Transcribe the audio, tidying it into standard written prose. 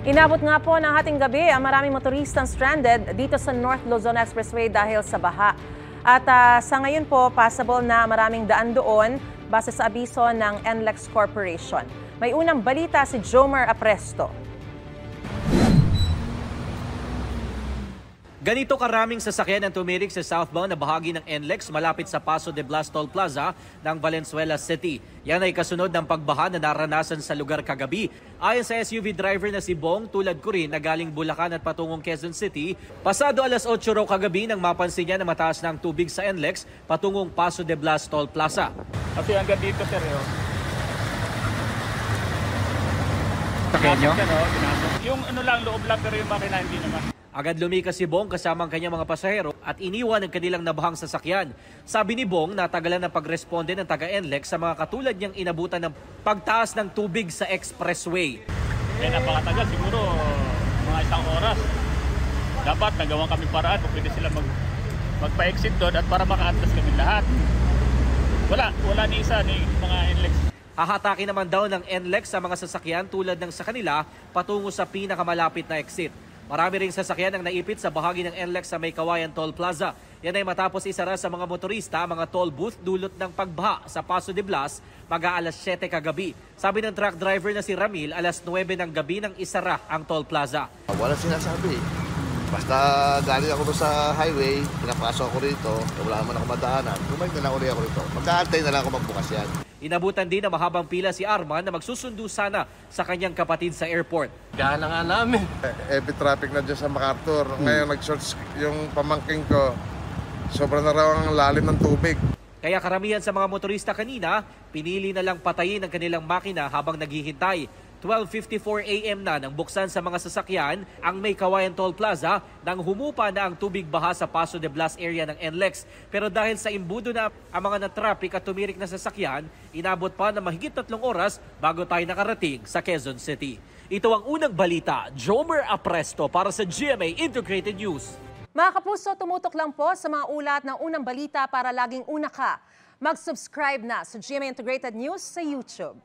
Inabot nga po ng hating gabi ang maraming motoristang stranded dito sa North Luzon Expressway dahil sa baha. At sa ngayon po, possible na maraming daan doon base sa abiso ng NLEX Corporation. May unang balita si Jomer Apresto. Ganito karaming sasakyan ang tumirik sa southbound na bahagi ng NLEX malapit sa Paso de Blas Toll Plaza ng Valenzuela City. Yan ay kasunod ng pagbaha na naranasan sa lugar kagabi. Ayon sa SUV driver na si Bong, tulad ko rin na galing Bulacan at patungong Quezon City, pasado alas 8 raw kagabi nang mapansin niya na mataas na ang tubig sa NLEX patungong Paso de Blas Toll Plaza. Kasi hanggang dito, sir, Sakyan nyo? Yung lang, loob lang, pero yung makina hindi naman. Agad lumikas si Bong kasama ang kanyang mga pasahero at iniwan ang kanilang nabahang sasakyan. Sabi ni Bong, natagalan ng pagresponde ng taga-NLEX sa mga katulad niyang inabutan ng pagtaas ng tubig sa expressway. Napakatagal, siguro mga 1 oras. Dapat nagawa kami paraan kung pwede sila magpa-exit doon at para maka-atlas kami lahat. Wala ni isa ni mga NLEX. Hahatakin naman daw ng NLEX sa mga sasakyan tulad ng sa kanila patungo sa pinakamalapit na exit. Marami ring sasakyan ang naipit sa bahagi ng NLEX sa May Kawayan Toll Plaza. Yan ay matapos isara sa mga motorista, mga toll booth dulot ng pagbaha sa Paso de Blas mag-aalas 7 kagabi. Sabi ng truck driver na si Ramil, alas 9 ng gabi nang isara ang toll plaza. Wala sinasabi. Basta galing ako sa highway, pinapasok ako rito, wala naman ako madaanan. Bumalik na lang ulit ako rito. Magkaantay na lang ako magbukas yan. Inabutan din na mahabang pila si Arman na magsusundo sana sa kanyang kapatid sa airport. Gana nga namin. Heavy traffic na dyan sa MacArthur. Ngayon nag-short yung pamangking ko. Sobrang na raw ang lalim ng tubig. Kaya karamihan sa mga motorista kanina, pinili na lang patayin ang kanilang makina habang naghihintay. 12:54 AM na nang buksan sa mga sasakyan ang May Kawayan Toll Plaza nang humupa na ang tubig baha sa Paso de Blas area ng NLEX. Pero dahil sa imbudo na ang mga na-traffic at tumirik na sasakyan, inabot pa na mahigit 3 oras bago tayo nakarating sa Quezon City. Ito ang unang balita, Jomer Apresto para sa GMA Integrated News. Mga kapuso, tumutok lang po sa mga ulat ng unang balita para laging una ka. Mag-subscribe na sa GMA Integrated News sa YouTube.